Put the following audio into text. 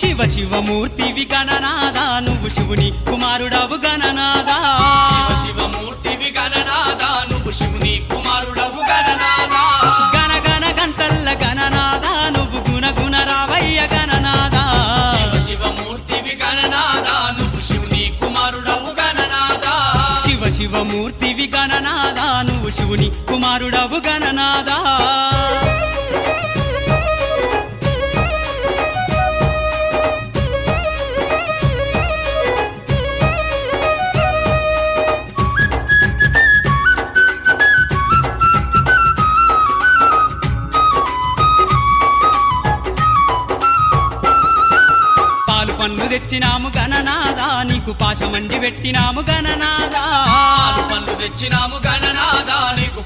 శివ శివమూర్తివి గణనాదా నువ్వు శివుని కుమారుడవు గణనాదా శివ శివమూర్తివి గణనాదా నువ్వు శివుని కుమారుడవు గణనాదా గణ గణ గంటల్ల గణనాదా నువ్వు గుణ గుణ రావయ్య గణనాదా శివ శివమూర్తివి గణనాదా నువ్వు శివుని కుమారుడవు గణనాదా శివ శివమూర్తివి గణనాదా నువ్వు శివుని కుమారుడవు గణనాదా పండ్లు తెచ్చినాము గణనాదా నీకు పాశమండి పెట్టినాము గణనాదా పండ్లు తెచ్చినాము గణనాదా నీకు